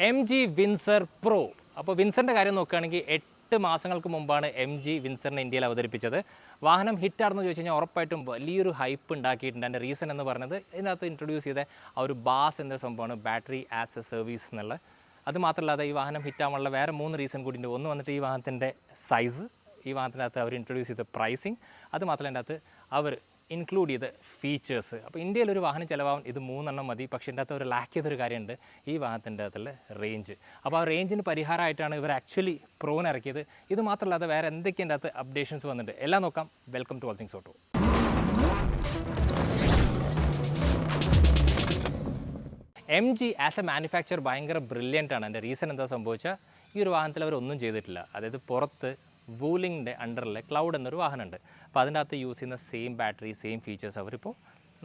M G Windsor pro. അപ്പോൾ വിൻസറിൻ്റെ കാര്യം നോക്കുകയാണെങ്കിൽ 8 മാസങ്ങൾക്ക് മുമ്പാണ് എം ജി വിൻസറിനെ ഇന്ത്യയിൽ അവതരിപ്പിച്ചത്. വാഹനം ഹിറ്റാണെന്ന് ചോദിച്ചു കഴിഞ്ഞാൽ ഉറപ്പായിട്ടും വലിയൊരു ഹൈപ്പ് ഉണ്ടാക്കിയിട്ടുണ്ട്. അതിൻ്റെ റീസൺ എന്ന് പറയുന്നത് ഇതിനകത്ത് ഇൻട്രൊഡ്യൂസ് ചെയ്ത ആ ഒരു ബാസ് എന്ന സംഭവമാണ്, ബാറ്ററി ആസ് എ സർവീസ് എന്നുള്ള. അത് മാത്രമല്ലാതെ ഈ വാഹനം ഹിറ്റാവാനുള്ള വേറെ 3 റീസൺ കൂടി ഉണ്ട്. ഒന്ന് വന്നിട്ട് ഈ വാഹനത്തിൻ്റെ സൈസ്, ഈ വാഹനത്തിനകത്ത് അവർ ഇൻട്രൊഡ്യൂസ് ചെയ്ത പ്രൈസിങ്, അത് മാത്രമല്ല അതിൻ്റെ അകത്ത് അവർ ഇൻക്ലൂഡ് ചെയ്ത ഫീച്ചേഴ്സ്. അപ്പോൾ ഇന്ത്യയിലൊരു വാഹനം ചിലവാകും ഇത് 3 മതി. പക്ഷേ ഇതിൻ്റെ അകത്ത് ഒരു ലാക്ക് ചെയ്തൊരു കാര്യമുണ്ട്, ഈ വാഹനത്തിൻ്റെ അകത്തുള്ള റേഞ്ച്. അപ്പോൾ ആ റേഞ്ചിന് പരിഹാരമായിട്ടാണ് ഇവർ ആക്ച്വലി പ്രോന് ഇറക്കിയത്. ഇത് മാത്രമല്ലാതെ വേറെ എന്തൊക്കെയാണ് അകത്ത് അപ്ഡേഷൻസ് വന്നിട്ടുണ്ട്, എല്ലാം നോക്കാം. Welcome to all things auto. M G as a manufacturer ഭയങ്കര ബ്രില്യൻ്റ് ആണ്. അതിൻ്റെ റീസൺ എന്താ സംഭവിച്ചാൽ, ഈ ഒരു വാഹനത്തിൽ അവരൊന്നും ചെയ്തിട്ടില്ല. അതായത് പുറത്ത് വൂലിങ്ങിൻ്റെ അണ്ടറിൽ ക്ലൗഡ് എന്നൊരു വാഹനമുണ്ട്. അപ്പോൾ അതിൻ്റെ അകത്ത് യൂസ് ചെയ്യുന്ന സെയിം ബാറ്ററി, സെയിം ഫീച്ചേഴ്സ് അവരിപ്പോൾ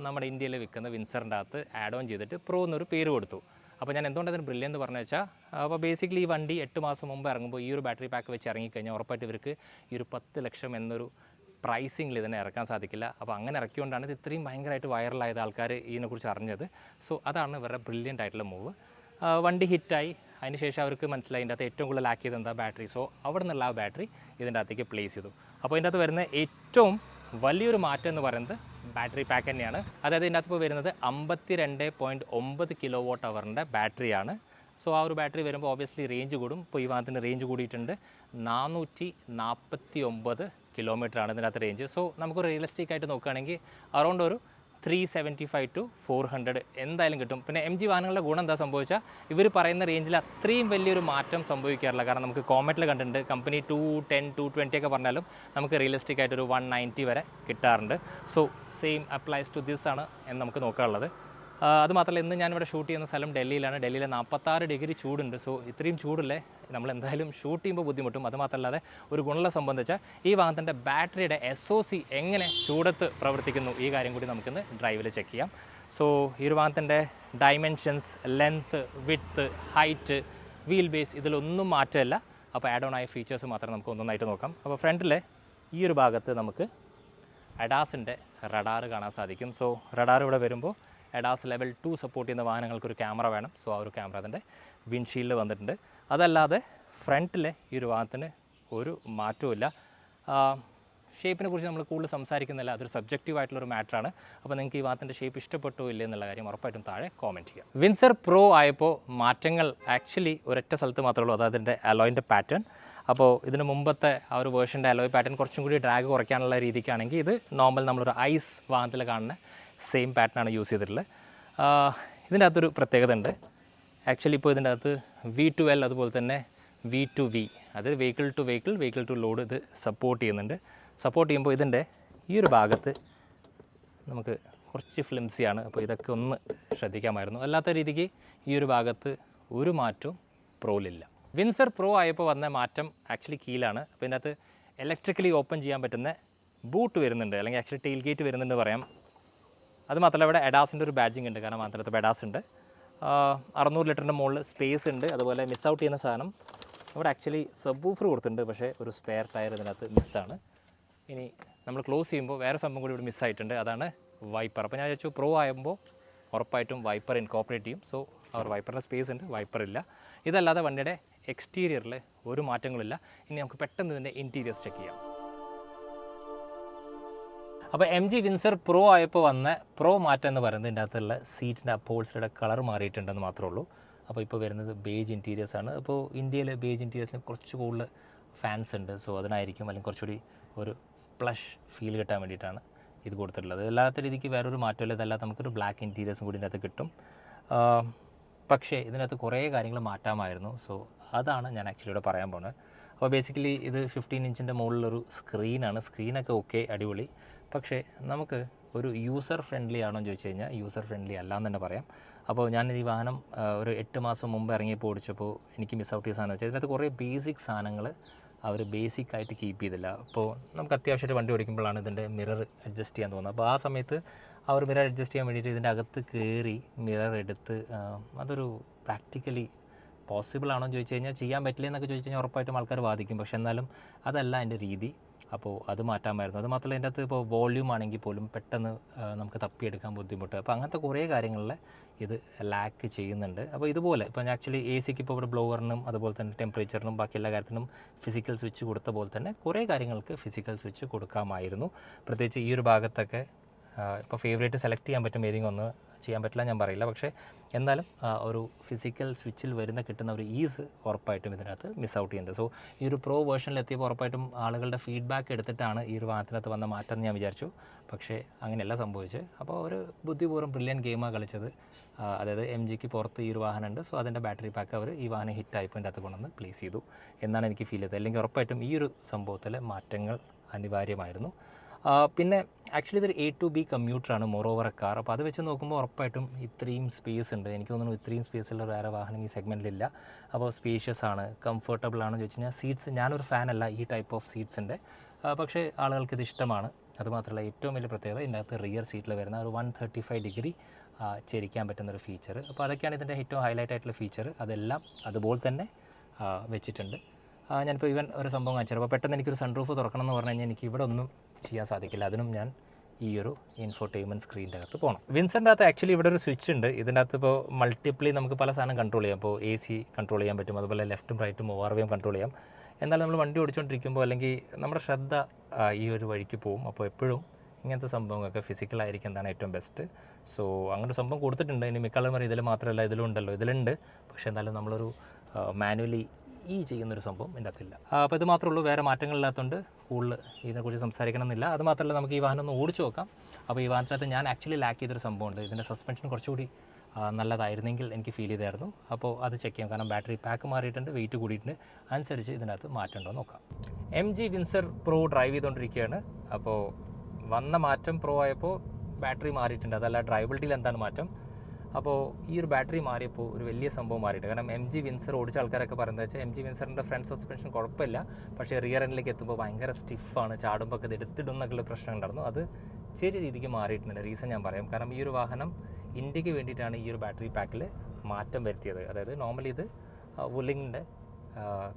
നമ്മുടെ ഇന്ത്യയിൽ വിൽക്കുന്ന വിൻസറിൻ്റെ അകത്ത് ആഡ് ഓൺ ചെയ്തിട്ട് പ്രോ എന്നൊരു പേര് കൊടുത്തു. അപ്പോൾ ഞാൻ എന്തുകൊണ്ട് അതിന് ബ്രില്യൻ എന്ന് പറഞ്ഞു വെച്ചാൽ, അപ്പോൾ ബേസിക്കലി ഈ വണ്ടി 8 മാസം മുമ്പ് ഇറങ്ങുമ്പോൾ ഈ ഒരു ബാറ്ററി പാക്ക് വെച്ച് ഇറങ്ങിക്കഴിഞ്ഞാൽ ഉറപ്പായിട്ട് ഇവർക്ക് ഈ ഒരു 10 ലക്ഷം എന്നൊരു പ്രൈസിങ്ങിൽ ഇതിനെ ഇറക്കാൻ സാധിക്കില്ല. അപ്പോൾ അങ്ങനെ ഇറക്കിക്കൊണ്ടാണ് ഇത് ഇത്രയും ഭയങ്കരമായിട്ട് വൈറലായത്, ആൾക്കാർ ഇതിനെക്കുറിച്ച് അറിഞ്ഞത്. സോ അതാണ് ഇവരുടെ ബ്രില്യൻ്റ് ആയിട്ടുള്ള മൂവ്. വണ്ടി ഹിറ്റായി, അതിന് ശേഷം അവർക്ക് മനസ്സിലായി ഇതിൻ്റെ അകത്ത് ഏറ്റവും കൂടുതൽ ലാക്ക് ചെയ്ത് എന്താ ബാറ്ററി. സോ അവിടെ നിന്നുള്ള ആ ബാറ്ററി ഇതിൻ്റെ അകത്തേക്ക് പ്ലേസ് ചെയ്തു. അപ്പോൾ ഇതിൻ്റെ അകത്ത് വരുന്ന ഏറ്റവും വലിയൊരു മാറ്റം എന്ന് പറയുന്നത് ബാറ്ററി പാക്ക് തന്നെയാണ്. അതായത് ഇതിൻ്റെ അകത്ത് ഇപ്പോൾ വരുന്നത് 52.9 kWh ബാറ്ററിയാണ്. സോ ആ ഒരു ബാറ്ററി വരുമ്പോൾ ഓബിയസ്ലി റേഞ്ച് കൂടും. ഇപ്പോൾ ഈ വാഹനത്തിൻ്റെ റേഞ്ച് കൂടിയിട്ടുണ്ട്, 449 കിലോമീറ്ററാണ് ഇതിനകത്ത് റേഞ്ച്. സോ നമുക്ക് റിയലിസ്റ്റിക് ആയിട്ട് നോക്കുകയാണെങ്കിൽ അറൗണ്ട് ഒരു 375 to 400 എന്തായാലും കിട്ടും. പിന്നെ എം ജി വാഹനങ്ങളുടെ ഗുണം എന്താ സംഭവിച്ചാൽ, ഇവർ പറയുന്ന റേഞ്ചിൽ അത്രയും വലിയൊരു മാറ്റം സംഭവിക്കാറില്ല. കാരണം നമുക്ക് കോമറ്റിൽ കണ്ടിട്ടുണ്ട്, കമ്പനി 210, 220 ഒക്കെ പറഞ്ഞാലും നമുക്ക് റിയലിസ്റ്റിക് ആയിട്ടൊരു 190 വരെ കിട്ടാറുണ്ട്. So same applies to this ആണ് എന്ന് നമുക്ക് നോക്കാനുള്ളത്. അതുമാത്രമല്ല, ഇന്ന് ഞാനിവിടെ ഷൂട്ട് ചെയ്യുന്ന സ്ഥലം ഡൽഹിയിലാണ്. ഡൽഹിയിൽ 46 ഡിഗ്രി ചൂടുണ്ട്. സോ ഇത്രയും ചൂടില്ലേ നമ്മൾ എന്തായാലും ഷൂട്ട് ചെയ്യുമ്പോൾ ബുദ്ധിമുട്ടും. അതുമാത്രമല്ലാതെ ഒരു ഗുണമുള്ള സംബന്ധിച്ചാൽ ഈ വാഹനത്തിൻ്റെ ബാറ്ററിയുടെ SOC എങ്ങനെ ചൂടത്ത് പ്രവർത്തിക്കുന്നു, ഈ കാര്യം കൂടി നമുക്കിന്ന് ഡ്രൈവിൽ ചെക്ക് ചെയ്യാം. സോ ഈ ഒരു വാഹനത്തിൻ്റെ dimensions, length, width, height, wheel base ഇതിലൊന്നും മാറ്റമില്ല. അപ്പോൾ ആഡ് ഓൺ ആയ ഫീച്ചേഴ്സ് മാത്രം നമുക്ക് ഒന്നൊന്നായിട്ട് നോക്കാം. അപ്പോൾ ഫ്രണ്ടിലെ ഈ ഒരു ഭാഗത്ത് നമുക്ക് അഡാസിൻ്റെ റഡാർ കാണാൻ സാധിക്കും. സോ റഡാർ ഇവിടെ വരുമ്പോൾ എഡാസ് ലെവൽ 2 സപ്പോർട്ട് ചെയ്യുന്ന വാഹനങ്ങൾക്കൊരു ക്യാമറ വേണം. സോ ആ ഒരു ക്യാമറ അതിൻ്റെ വിൻഷീൽഡിൽ വന്നിട്ടുണ്ട്. അതല്ലാതെ ഫ്രണ്ടിലെ ഈ ഒരു വാഹനത്തിന് ഒരു മാറ്റവും. ഷേപ്പിനെ കുറിച്ച് നമ്മൾ കൂടുതൽ സംസാരിക്കുന്നില്ല, അതൊരു സബ്ജക്റ്റീവ് ആയിട്ടുള്ളൊരു മാറ്ററാണ്. അപ്പോൾ നിങ്ങൾക്ക് ഈ വാഹനത്തിൻ്റെ ഷേപ്പ് ഇഷ്ടപ്പെട്ടോ ഇല്ലേ എന്നുള്ള കാര്യം ഉറപ്പായിട്ടും താഴെ കോമെൻറ്റ് ചെയ്യാം. വിൻസർ പ്രോ ആയപ്പോൾ മാറ്റങ്ങൾ ആക്ച്വലി ഒരൊറ്റ സ്ഥലത്ത് മാത്രമേ ഉള്ളൂ, അതായത് അതിൻ്റെ അലോയിൻ്റെ പാറ്റേൺ. അപ്പോൾ ഇതിന് മുമ്പത്തെ ആ ഒരു വേർഷൻ്റെ അലോയ് പാറ്റേൺ കുറച്ചും കൂടി ഡ്രാഗ് കുറയ്ക്കാനുള്ള രീതിക്കാണെങ്കിൽ ഇത് നോർമൽ നമ്മളൊരു ഐസ് വാഹനത്തിൽ കാണുന്ന സെയിം പാറ്റേണാണ് യൂസ് ചെയ്തിട്ടുള്ളത്. ഇതിൻ്റെ അകത്തൊരു പ്രത്യേകത ഉണ്ട്. ആക്ച്വലി ഇപ്പോൾ ഇതിൻ്റെ അകത്ത് V2L അതുപോലെ തന്നെ V2V, അത് vehicle to vehicle, vehicle to load ഇത് സപ്പോർട്ട് ചെയ്യുന്നുണ്ട്. സപ്പോർട്ട് ചെയ്യുമ്പോൾ ഇതിൻ്റെ ഈ ഒരു ഭാഗത്ത് നമുക്ക് കുറച്ച് ഫ്ലിംസിയാണ്. അപ്പോൾ ഇതൊക്കെ ഒന്ന് ശ്രദ്ധിക്കാമായിരുന്നു. അല്ലാത്ത രീതിക്ക് ഈ ഒരു ഭാഗത്ത് ഒരു മാറ്റവും പ്രോയിലില്ല. വിൻസർ പ്രോ ആയപ്പോൾ വന്ന മാറ്റം ആക്ച്വലി കീലാണ്. അപ്പോൾ ഇതിനകത്ത് ഇലക്ട്രിക്കലി ഓപ്പൺ ചെയ്യാൻ പറ്റുന്ന ബൂട്ട് വരുന്നുണ്ട്, അല്ലെങ്കിൽ ആക്ച്വലി ടെയിൽ ഗേറ്റ് വരുന്നുണ്ട് പറയാം. അത് മാത്രമല്ല ഇവിടെ എഡാസിൻ്റെ ഒരു ബാഡ്ജിങ് ഉണ്ട്, കാരണം മാത്രത്തിൽ എഡാസ് ഉണ്ട്. 600 ലിറ്ററിൻ്റെ മുകളിൽ സ്പേസ് ഉണ്ട്. അതുപോലെ മിസ് ഔട്ട് ചെയ്യുന്ന സാധനം ഇവിടെ ആക്ച്വലി സബ് വൂഫർ കൊടുത്തിട്ടുണ്ട്, പക്ഷേ ഒരു സ്പെയർ ടയർ ഇതിനകത്ത് മിസ്സാണ്. ഇനി നമ്മൾ ക്ലോസ് ചെയ്യുമ്പോൾ വേറെ സംഭവം കൂടി ഇവിടെ മിസ്സായിട്ടുണ്ട്, അതാണ് വൈപ്പർ. അപ്പോൾ ഞാൻ വിചാരിച്ചു പ്രോ ആകുമ്പോൾ ഉറപ്പായിട്ടും വൈപ്പർ ഇൻകോപ്പറേറ്റ് ചെയ്യും. സോ അവർ വൈപ്പറിൻ്റെ സ്പേസ് ഉണ്ട്, വൈപ്പർ ഇല്ല. ഇതല്ലാതെ വണ്ടിയുടെ എക്സ്റ്റീരിയറിൽ ഒരു മാറ്റങ്ങളില്ല. ഇനി നമുക്ക് പെട്ടെന്ന് ഇതിൻ്റെ ഇൻറ്റീരിയേഴ്സ് ചെക്ക് ചെയ്യാം. അപ്പോൾ എം ജി വിൻസർ പ്രോ ആയപ്പോൾ വന്ന പ്രോ മാറ്റം എന്ന് പറയുന്നത് ഇതിൻ്റെ അകത്തുള്ള സീറ്റിൻ്റെ അപ്പോൾസിയുടെ കളർ മാറിയിട്ടുണ്ടെന്ന് മാത്രമേ ഉള്ളൂ. അപ്പോൾ ഇപ്പോൾ വരുന്നത് ബേജ് ഇൻറ്റീരിയേഴ്സാണ്. അപ്പോൾ ഇന്ത്യയിൽ ബേജ് ഇൻറ്റീരിയേഴ്സിന് കുറച്ച് കൂടുതൽ ഫാൻസ് ഉണ്ട്. സോ അതിനായിരിക്കും, അല്ലെങ്കിൽ കുറച്ചുകൂടി ഒരു പ്ലഷ് ഫീൽ കിട്ടാൻ വേണ്ടിയിട്ടാണ് ഇത് കൊടുത്തിട്ടുള്ളത്. അല്ലാത്ത രീതിക്ക് വേറൊരു മാറ്റമില്ല. ഇതല്ലാതെ നമുക്കൊരു ബ്ലാക്ക് ഇൻറ്റീരിയേഴ്സും കൂടി ഇതിനകത്ത് കിട്ടും. പക്ഷേ ഇതിനകത്ത് കുറേ കാര്യങ്ങൾ മാറ്റാമായിരുന്നു. സോ അതാണ് ഞാൻ ആക്ച്വലി ഇവിടെ പറയാൻ പോകുന്നത്. അപ്പോൾ ബേസിക്കലി ഇത് 15 ഇഞ്ചിൻ്റെ മുകളിലൊരു സ്ക്രീനാണ്. സ്ക്രീനൊക്കെ ഓക്കെ, അടിപൊളി. പക്ഷേ നമുക്ക് ഒരു യൂസർ ഫ്രണ്ട്ലി ആണോ എന്ന് ചോദിച്ചു കഴിഞ്ഞാൽ യൂസർ ഫ്രണ്ട്ലി അല്ല എന്ന് തന്നെ പറയാം. അപ്പോൾ ഞാൻ ഈ വാഹനം ഒരു 8 മാസം മുമ്പ് ഇറങ്ങിയപ്പോൾ ഓടിച്ചപ്പോൾ എനിക്ക് മിസ് ഔട്ട് ചെയ്ത സാധനം വെച്ചാൽ ഇതിനകത്ത് കുറേ ബേസിക് സാധനങ്ങൾ അവർ ബേസിക്കായിട്ട് കീപ്പ് ചെയ്തില്ല. അപ്പോൾ നമുക്ക് അത്യാവശ്യമായിട്ട് വണ്ടി ഓടിക്കുമ്പോഴാണ് ഇതിൻ്റെ മിറർ അഡ്ജസ്റ്റ് ചെയ്യാൻ തോന്നുന്നത്. അപ്പോൾ ആ സമയത്ത് ആ ഒരു മിറർ അഡ്ജസ്റ്റ് ചെയ്യാൻ വേണ്ടിയിട്ട് ഇതിൻ്റെ അകത്ത് കയറി മിറർ എടുത്ത് അതൊരു പ്രാക്ടിക്കലി പോസിബിൾ ആണോ എന്ന് ചോദിച്ചു കഴിഞ്ഞാൽ ചെയ്യാൻ പറ്റില്ല എന്നൊക്കെ ചോദിച്ചു കഴിഞ്ഞാൽ ഉറപ്പായിട്ടും ആൾക്കാർ വാദിക്കും. പക്ഷേ എന്നാലും അതല്ല എൻ്റെ രീതി. അപ്പോൾ അത് മാറ്റാമായിരുന്നു. അത് മാത്രമല്ല ഇതിൻ്റെ അകത്ത് ഇപ്പോൾ വോള്യൂം ആണെങ്കിൽ പോലും പെട്ടെന്ന് നമുക്ക് തപ്പിയെടുക്കാൻ ബുദ്ധിമുട്ട്. അപ്പോൾ അങ്ങനത്തെ കുറേ കാര്യങ്ങളിൽ ഇത് ലാക്ക് ചെയ്യുന്നുണ്ട്. അപ്പോൾ ഇതുപോലെ ഇപ്പോൾ ആക്ച്വലി എ സിക്ക് ഇപ്പോൾ ഇവിടെ ബ്ലോവറിനും അതുപോലെ തന്നെ ടെമ്പറേച്ചറിനും ബാക്കി എല്ലാ കാര്യത്തിനും ഫിസിക്കൽ സ്വിച്ച് കൊടുത്ത പോലെ തന്നെ കുറേ കാര്യങ്ങൾക്ക് ഫിസിക്കൽ സ്വിച്ച് കൊടുക്കാമായിരുന്നു. പ്രത്യേകിച്ച് ഈ ഒരു ഭാഗത്തൊക്കെ ഇപ്പോൾ ഫേവറേറ്റ് സെലക്ട് ചെയ്യാൻ പറ്റും, ഏതെങ്കിലും ഒന്ന് ചെയ്യാൻ പറ്റില്ല ഞാൻ പറയില്ല. പക്ഷേ എന്നാലും ഒരു ഫിസിക്കൽ സ്വിച്ചിൽ കിട്ടുന്ന ഒരു ഈസ് ഉറപ്പായിട്ടും ഇതിനകത്ത് മിസ് ഔട്ട് ചെയ്യുന്നത്. സോ ഈ ഒരു പ്രോ വേർഷനിലെത്തിയപ്പോൾ ഉറപ്പായിട്ടും ആളുകളുടെ ഫീഡ്ബാക്ക് എടുത്തിട്ടാണ് ഈ ഒരു വാഹനത്തിനകത്ത് വന്ന മാറ്റം എന്ന് ഞാൻ വിചാരിച്ചു. പക്ഷേ അങ്ങനെയല്ല സംഭവിച്ചത്. അപ്പോൾ ഒരു ബുദ്ധിപൂർവ്വം ബ്രില്യൻ ഗെയിമാണ് കളിച്ചത്. അതായത് MGക്ക് പുറത്ത് ഈ ഒരു വാഹനമുണ്ട്, സോ അതിൻ്റെ ബാറ്ററി പാക്ക് അവർ ഈ വാഹനം ഹിറ്റായപ്പോൾ അതിൻ്റെ അകത്ത് കൊണ്ടുവന്ന് പ്ലേസ് ചെയ്തു എന്നാണ് എനിക്ക് ഫീൽ ചെയ്തത്. അല്ലെങ്കിൽ ഉറപ്പായിട്ടും ഈ ഒരു സംഭവത്തിൽ മാറ്റങ്ങൾ അനിവാര്യമായിരുന്നു. പിന്നെ ആക്ച്വലി ഇതൊരു A to B കമ്മ്യൂട്ടറാണ്, മോറോവർ കാർ. അപ്പോൾ അത് വെച്ച് നോക്കുമ്പോൾ ഉറപ്പായിട്ടും ഇത്രയും സ്പേസ് ഉണ്ട്. എനിക്ക് തോന്നുന്നു ഇത്രയും സ്പേസുള്ള വേറെ വാഹനം ഈ സെഗ്മെൻറ്റിലില്ല. അപ്പോൾ സ്പേഷ്യസ് ആണ്, കംഫർട്ടബിൾ ആണെന്ന് ചോദിച്ചു കഴിഞ്ഞാൽ സീറ്റ്സ്, ഞാനൊരു ഫാനല്ല ഈ ടൈപ്പ് ഓഫ് സീറ്റ്സിൻ്റെ, പക്ഷേ ആളുകൾക്ക് ഇത് ഇഷ്ടമാണ്. അതുമാത്രമല്ല ഏറ്റവും വലിയ പ്രത്യേകത ഇതിൻ്റെ അകത്ത് റിയർ സീറ്റിൽ വരുന്ന ഒരു 135 ഡിഗ്രി ചെരിക്കാൻ പറ്റുന്നൊരു ഫീച്ചർ. അപ്പോൾ അതൊക്കെയാണ് ഇതിൻ്റെ ഏറ്റവും ഹൈലൈറ്റ് ആയിട്ടുള്ള ഫീച്ചർ. അതെല്ലാം അതുപോലെ തന്നെ വെച്ചിട്ടുണ്ട്. ഞാനിപ്പോൾ ഈവൻ ഒരു സംഭവം കാണിച്ചു. അപ്പോൾ പെട്ടെന്ന് എനിക്കൊരു സൺറൂഫ് തുറക്കണം എന്ന് പറഞ്ഞു കഴിഞ്ഞാൽ എനിക്ക് ഇവിടെ ഒന്നും ചെയ്യാൻ സാധിക്കില്ല. അതിനും ഞാൻ ഈ ഒരു ഇൻഫോർടൈൻമെൻറ്റ് സ്ക്രീനിൻ്റെ അകത്ത് പോകണം. വിൻസറിൻ്റെ അകത്ത് ആക്ച്വലി ഇവിടെ ഒരു സ്വിച്ച് ഉണ്ട്. ഇതിൻ്റെ അകത്ത് ഇപ്പോൾ മൾട്ടിപ്ലി നമുക്ക് പല സാധനം കൺട്രോൾ ചെയ്യാം. ഇപ്പോൾ AC കൺട്രോൾ ചെയ്യാൻ പറ്റും, അതുപോലെ ലെഫ്റ്റും റൈറ്റും ORVM കൺട്രോൾ ചെയ്യാം. എന്നാലും നമ്മൾ വണ്ടി ഓടിച്ചുകൊണ്ടിരിക്കുമ്പോൾ അല്ലെങ്കിൽ നമ്മുടെ ശ്രദ്ധ ഈ ഒരു വഴിക്ക് പോകും. അപ്പോൾ എപ്പോഴും ഇങ്ങനത്തെ സംഭവങ്ങളൊക്കെ ഫിസിക്കലായിരിക്കും എന്താണ് ഏറ്റവും ബെസ്റ്റ്. സോ അങ്ങനെ ഒരു സംഭവം കൊടുത്തിട്ടുണ്ട്. ഇനി മിക്ക ആളും ഇതിൽ മാത്രമല്ല ഇതിലും ഉണ്ടല്ലോ, ഇതിലുണ്ട്. പക്ഷേ എന്നാലും നമ്മളൊരു മാനുവലി ചെയ്യുന്നൊരു സംഭവം ഇതിൻ്റെ അകത്തില്ല. അപ്പോൾ ഇത് മാത്രമേ ഉള്ളൂ, വേറെ മാറ്റങ്ങളില്ലാത്തതുകൊണ്ട് കൂടുതൽ ഇതിനെക്കുറിച്ച് സംസാരിക്കണമെന്നില്ല. അത് മാത്രമല്ല നമുക്ക് ഈ വാഹനം ഒന്ന് ഓടിച്ചു നോക്കാം. അപ്പോൾ ഈ വാഹനത്തിനകത്ത് ഞാൻ ആക്ച്വലി ലാക്ക് ചെയ്തൊരു സംഭവമുണ്ട്. ഇതിൻ്റെ സസ്പെൻഷൻ കുറച്ചുകൂടി നല്ലതായിരുന്നെങ്കിൽ എനിക്ക് ഫീൽ ചെയ്തായിരുന്നു. അപ്പോൾ അത് ചെക്ക് ചെയ്യാം. കാരണം ബാറ്ററി പാക്ക് മാറിയിട്ടുണ്ട്, വെയിറ്റ് കൂടിയിട്ടുണ്ട്. അനുസരിച്ച് ഇതിനകത്ത് മാറ്റമുണ്ടോ നോക്കാം. MG വിൻസർ പ്രോ ഡ്രൈവ് ചെയ്തുകൊണ്ടിരിക്കുകയാണ്. അപ്പോൾ വന്ന മാറ്റം പ്രോ ആയപ്പോൾ ബാറ്ററി മാറിയിട്ടുണ്ട്. അതല്ല ഡ്രൈവബിലിറ്റിയിൽ എന്താണ് മാറ്റം. അപ്പോൾ ഈ ഒരു ബാറ്ററി മാറിയപ്പോൾ ഒരു വലിയ സംഭവം മാറിയിട്ട്. കാരണം MG വിൻസർ ഓടിച്ച ആൾക്കാരൊക്കെ പറയുന്നത് വെച്ചാൽ MG വിൻസറിൻ്റെ ഫ്രണ്ട് സസ്പെൻഷൻ കുഴപ്പമില്ല, പക്ഷേ റിയർ എൻഡിലേക്ക് എത്തുമ്പോൾ ഭയങ്കര സ്റ്റിഫാണ്, ചാടുമ്പോൾ ഒക്കെ ഇത് എടുത്തിടും എന്നൊക്കെയുള്ള പ്രശ്നം ഉണ്ടായിരുന്നു. അത് ചെറിയ രീതിക്ക് മാറിയിട്ടുണ്ട്. റീസൺ ഞാൻ പറയാം. കാരണം ഈ ഒരു വാഹനം ഇന്ത്യക്ക് വേണ്ടിയിട്ടാണ് ഈ ഒരു ബാറ്ററി പാക്കിൽ മാറ്റം വരുത്തിയത്. അതായത് നോർമലി ഇത് വുലിങ്ങിൻ്റെ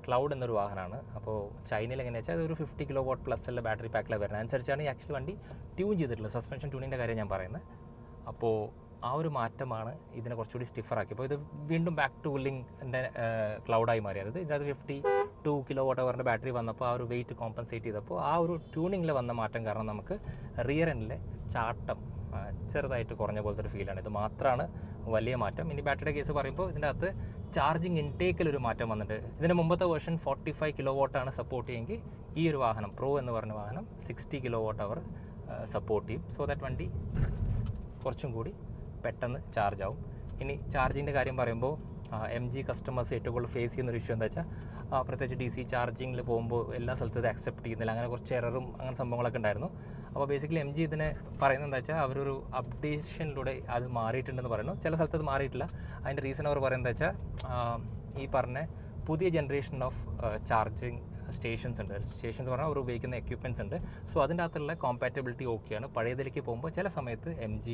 ക്ലൗഡ് എന്നൊരു വാഹനമാണ്. അപ്പോൾ ചൈനയിൽ എങ്ങനെയാ വെച്ചാൽ അതൊരു 50 kW പ്ലസ് ഉള്ള ബാറ്ററി പാക്കിലാണ് വരുന്നത്. അനുസരിച്ചാണ് ഈ ആക്ച്വലി വണ്ടി ട്യൂൺ ചെയ്തിട്ടുള്ളത്. സസ്പെൻഷൻ ട്യൂണിൻ്റെ കാര്യം ഞാൻ പറയുന്നത്. അപ്പോൾ ആ ഒരു മാറ്റമാണ് ഇതിനെ കുറച്ചുകൂടി സ്റ്റിഫറാക്കി. അപ്പോൾ ഇത് വീണ്ടും ബാക്ക് ടു വുല്ലിങ്ങിൻ്റെ ക്ലൗഡായി മാറി. അതായത് ഇതിനകത്ത് 52 kWh ബാറ്ററി വന്നപ്പോൾ ആ ഒരു വെയിറ്റ് കോമ്പൻസേറ്റ് ചെയ്തപ്പോൾ ആ ഒരു ട്യൂണിങ്ങിൽ വന്ന മാറ്റം കാരണം നമുക്ക് റിയർ എൻഡിലെ ചാട്ടം ചെറുതായിട്ട് കുറഞ്ഞ പോലത്തെ ഒരു ഫീലാണ്. ഇത് മാത്രമാണ് വലിയ മാറ്റം. ഇനി ബാറ്ററിയുടെ കേസ് പറയുമ്പോൾ ഇതിൻ്റെ അകത്ത് ചാർജിങ് ഇൻടേക്കിലൊരു മാറ്റം വന്നിട്ട് ഇതിൻ്റെ മുമ്പത്തെ വേർഷൻ 45 kW സപ്പോർട്ട് ചെയ്യുമെങ്കിൽ ഈ ഒരു വാഹനം പ്രോ എന്ന് പറഞ്ഞ വാഹനം 60 kWh സപ്പോർട്ട് ചെയ്യും. സോ ദാറ്റ് വണ്ടി കുറച്ചും കൂടി പെട്ടെന്ന് ചാർജ് ആവും. ഇനി ചാർജിങ്ങിൻ്റെ കാര്യം പറയുമ്പോൾ MG കസ്റ്റമേഴ്സ് ഏറ്റവും കൂടുതൽ ഫേസ് ചെയ്യുന്നൊരു ഇഷ്യൂ എന്താ വെച്ചാൽ പ്രത്യേകിച്ച് DC ചാർജിങ്ങിൽ പോകുമ്പോൾ എല്ലാ സ്ഥലത്തും ഇത് അക്സെപ്റ്റ് ചെയ്യുന്നില്ല. അങ്ങനെ കുറച്ച് എററും അങ്ങനെ സംഭവങ്ങളൊക്കെ ഉണ്ടായിരുന്നു. അപ്പോൾ ബേസിക്കലി MG ഇതിനെ പറയുന്നത് എന്താ വെച്ചാൽ അവരൊരു അപ്ഡേഷനിലൂടെ അത് മാറിയിട്ടുണ്ടെന്ന് പറയുന്നു. ചില സ്ഥലത്ത് അത് മാറിയിട്ടില്ല. അതിൻ്റെ റീസൺ അവർ പറയുന്നത് വെച്ചാൽ ഈ പറഞ്ഞ പുതിയ ജനറേഷൻ ഓഫ് ചാർജിങ് സ്റ്റേഷൻസ് ഉണ്ട്. സ്റ്റേഷൻസ് പറഞ്ഞാൽ അവർ ഉപയോഗിക്കുന്ന എക്യുപ്മെൻറ്റ്സ് ഉണ്ട്. സോ അതിൻ്റെ അകത്തുള്ള കോമ്പാറ്റബിലിറ്റി ഓക്കെയാണ്. പഴയതിലേക്ക് പോകുമ്പോൾ ചില സമയത്ത് MG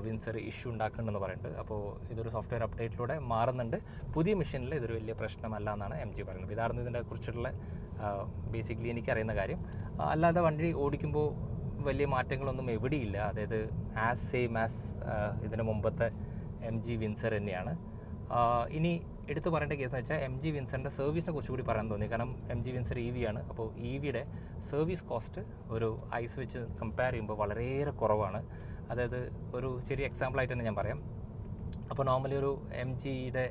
വിൻസർ ഇഷ്യൂ ഉണ്ടാക്കുന്നുണ്ടെന്ന് പറയുന്നുണ്ട്. അപ്പോൾ ഇതൊരു സോഫ്റ്റ്വെയർ അപ്ഡേറ്റിലൂടെ മാറുന്നുണ്ട്. പുതിയ മെഷീനിൽ ഇതൊരു വലിയ പ്രശ്നമല്ല എന്നാണ് MG പറയുന്നത്. ഇതായിരുന്നു ഇതിനെ കുറിച്ചുള്ള ബേസിക്കലി എനിക്കറിയുന്ന കാര്യം. അല്ലാതെ വണ്ടി ഓടിക്കുമ്പോൾ വലിയ മാറ്റങ്ങളൊന്നും എവിടെയില്ല. അതായത് ആസ് സെയിം ആസ് ഇതിന് മുമ്പത്തെ MG വിൻസർ തന്നെയാണ്. ഇനി എടുത്തു പറയേണ്ട കേസ് എന്ന് വെച്ചാൽ MG വിൻസറിൻ്റെ സർവീസിനെ കുറിച്ച് കൂടി പറയാൻ തോന്നി. കാരണം MG വിൻസർ EV ആണ്. അപ്പോൾ EVയുടെ സർവീസ് കോസ്റ്റ് ഒരു ഐസ് വെച്ച് കമ്പയർ ചെയ്യുമ്പോൾ വളരെയേറെ കുറവാണ്. അതായത് ഒരു ചെറിയ എക്സാമ്പിളായിട്ട് തന്നെ ഞാൻ പറയാം. അപ്പോൾ നോർമലി ഒരു MGയുടെ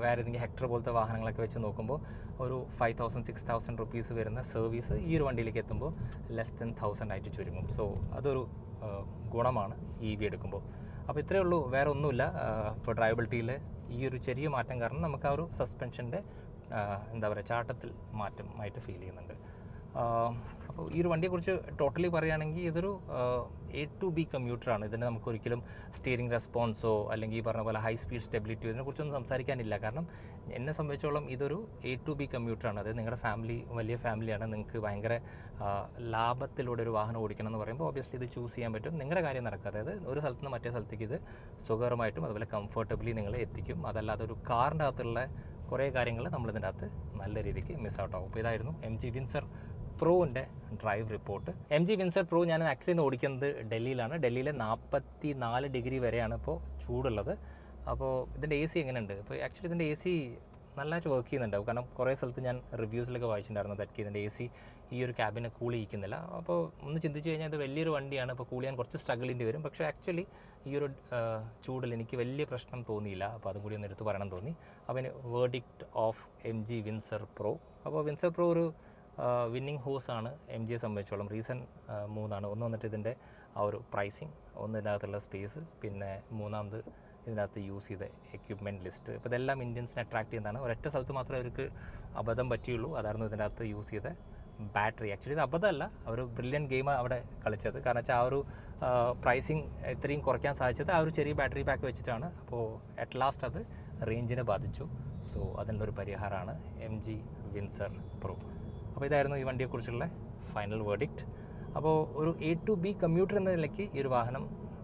വേറെ ഏതെങ്കിലും ഹെക്ടർ പോലത്തെ വാഹനങ്ങളൊക്കെ വെച്ച് നോക്കുമ്പോൾ ഒരു 5,000-6,000 റുപ്പീസ് വരുന്ന സർവീസ് ഈ ഒരു വണ്ടിയിലേക്ക് എത്തുമ്പോൾ ലെസ് ദൻ 1,000 ആയിട്ട് ചുരുങ്ങും. സോ അതൊരു ഗുണമാണ് EV എടുക്കുമ്പോൾ. അപ്പോൾ ഇത്രയേ ഉള്ളൂ, വേറെ ഒന്നുമില്ല. ഇപ്പോൾ ഡ്രൈവബിലിറ്റിയിൽ ഈ ഒരു ചെറിയ മാറ്റം കാരണം നമുക്ക് ആ ഒരു സസ്പെൻഷൻ്റെ എന്താ പറയുക ചാട്ടത്തിൽ മാറ്റം ആയിട്ട് ഫീൽ ചെയ്യുന്നുണ്ട്. അപ്പോൾ ഈ ഒരു വണ്ടിയെക്കുറിച്ച് ടോട്ടലി പറയുകയാണെങ്കിൽ ഇതൊരു A to B കമ്മ്യൂട്ടറാണ്. ഇതിന് നമുക്കൊരിക്കലും സ്റ്റിയറിംഗ് റെസ്പോൺസോ അല്ലെങ്കിൽ ഈ പറഞ്ഞ പോലെ ഹൈ സ്പീഡ് സ്റ്റെബിലിറ്റിയോ ഇതിനെക്കുറിച്ചൊന്നും സംസാരിക്കാനില്ല. കാരണം എന്നെ സംബന്ധിച്ചോളം ഇതൊരു A to B കമ്മ്യൂട്ടറാണ്. അതായത് നിങ്ങളുടെ ഫാമിലി വലിയ ഫാമിലിയാണ്, നിങ്ങൾക്ക് ഭയങ്കര ലാഭത്തിലൂടെ ഒരു വാഹനം ഓടിക്കണം എന്ന് പറയുമ്പോൾ ഒബ്വിയസ്ലി ഇത് ചൂസ് ചെയ്യാൻ പറ്റും. നിങ്ങളുടെ കാര്യം നടക്കുക, അതായത് ഒരു സ്ഥലത്ത് നിന്ന് മറ്റേ സ്ഥലത്തേക്ക് ഇത് സുഖകരമായിട്ടും അതുപോലെ കംഫർട്ടബിളി നിങ്ങളെ എത്തിക്കും. അതല്ലാതെ ഒരു കാറിൻ്റെ അകത്തുള്ള കുറേ കാര്യങ്ങൾ നമ്മളിതിൻ്റെ അകത്ത് നല്ല രീതിക്ക് മിസ് ഔട്ട് ആവും. അപ്പോൾ ഇതായിരുന്നു MG വിൻസർ പ്രോൻ്റെ drive report. M G Windsor Pro ഞാൻ ആക്ച്വലി ഇന്ന് ഓടിക്കുന്നത് ഡൽഹിയിലാണ്. ഡൽഹിയിലെ 44 ഡിഗ്രി വരെയാണ് ഇപ്പോൾ ചൂടുള്ളത്. അപ്പോൾ ഇതിൻ്റെ AC എങ്ങനെയുണ്ട്? അപ്പോൾ ആക്ച്വലി ഇതിൻ്റെ AC നല്ലതായിട്ട് വർക്ക് ചെയ്യുന്നുണ്ടാവും. കാരണം കുറേ സ്ഥലത്ത് ഞാൻ റിവ്യൂസിലൊക്കെ വായിച്ചിട്ടുണ്ടായിരുന്നു ദാറ്റ് ഇതിൻ്റെ AC ഈ ഒരു ക്യാബിനെ കൂൾ ചെയ്യിക്കുന്നില്ല. അപ്പോൾ ഒന്ന് ചിന്തിച്ച് കഴിഞ്ഞാൽ ഇത് വലിയൊരു വണ്ടിയാണ്, അപ്പോൾ കൂൾ ചെയ്യാൻ കുറച്ച് സ്ട്രഗിൾ ചെയ്യേണ്ടി വരും. പക്ഷേ ആക്ച്വലി ഈ ഒരു ചൂടിൽ എനിക്ക് വലിയ പ്രശ്നം തോന്നിയില്ല. അപ്പോൾ അതും കൂടി ഒന്ന് എടുത്ത് പറയണം തോന്നി. അവന് verdict of M G Windsor pro. അപ്പോൾ വിൻസർ പ്രോ ഒരു വിന്നിങ് ഹോസാണ് എം ജിയെ സംബന്ധിച്ചോളം. റീസൺ 3 ഒന്ന് വന്നിട്ട് ഇതിൻ്റെ ആ ഒരു പ്രൈസിങ്, ഒന്ന് ഇതിനകത്തുള്ള സ്പേസ്, പിന്നെ മൂന്നാമത് ഇതിനകത്ത് യൂസ് ചെയ്ത എക്യുപ്മെൻറ്റ് ലിസ്റ്റ്. ഇപ്പോൾ ഇതെല്ലാം ഇന്ത്യൻസിനെ അട്രാക്ട് ചെയ്യുന്നതാണ്. ഒരൊറ്റ സ്ഥലത്ത് മാത്രമേ അവർക്ക് അബദ്ധം പറ്റിയുള്ളൂ, അതായിരുന്നു ഇതിനകത്ത് യൂസ് ചെയ്ത ബാറ്ററി. ആക്ച്വലി ഇത് അബദ്ധമല്ല, ഒരു ബ്രില്യൻറ്റ് ഗെയിം അവിടെ കളിച്ചത്. കാരണം വെച്ചാൽ ആ ഒരു പ്രൈസിങ് ഇത്രയും കുറയ്ക്കാൻ സാധിച്ചത് ആ ഒരു ചെറിയ ബാറ്ററി പാക്ക് വെച്ചിട്ടാണ്. അപ്പോൾ അറ്റ് ലാസ്റ്റ് അത് റേഞ്ചിനെ ബാധിച്ചു. സോ അതിനുള്ളൊരു പരിഹാരമാണ് എം ജി വിൻസർ പ്രോ. അപ്പോൾ ഇതായിരുന്നു ഈ വണ്ടിയെക്കുറിച്ചുള്ള ഫൈനൽ വേർഡിക്റ്റ്. അപ്പോൾ ഒരു A to B കമ്മ്യൂട്ടർ എന്ന നിലയ്ക്ക് ഈ ഒരു വാഹനം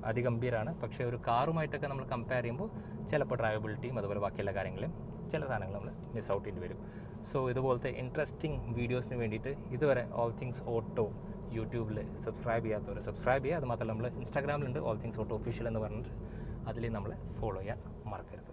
അതിഗംഭീരമാണ്. പക്ഷേ ഒരു കാറുമായിട്ടൊക്കെ നമ്മൾ കമ്പയർ ചെയ്യുമ്പോൾ ചിലപ്പോൾ ഡ്രൈവബിലിറ്റിയും അതുപോലെ ബാക്കിയുള്ള കാര്യങ്ങളും ചില സാധനങ്ങൾ നമ്മൾ മിസ് ഔട്ട് ചെയ്യേണ്ടി വരും. സോ ഇതുപോലത്തെ ഇൻട്രസ്റ്റിംഗ് വീഡിയോസിന് വേണ്ടിയിട്ട് ഇതുവരെ ഓൾ തിങ്സ് ഓട്ടോ യൂട്യൂബിൽ സബ്സ്ക്രൈബ് ചെയ്യാത്തവർ സബ്സ്ക്രൈബ് ചെയ്യുക. അതുമാത്രമല്ല നമ്മൾ ഇൻസ്റ്റാഗ്രാമിലുണ്ട് ഓൾ തിങ്സ് ഓട്ടോ ഒഫീഷ്യൽ എന്ന് പറഞ്ഞിട്ട് അതിൽ നമ്മളെ ഫോളോ ചെയ്യാൻ മറക്കരുത്.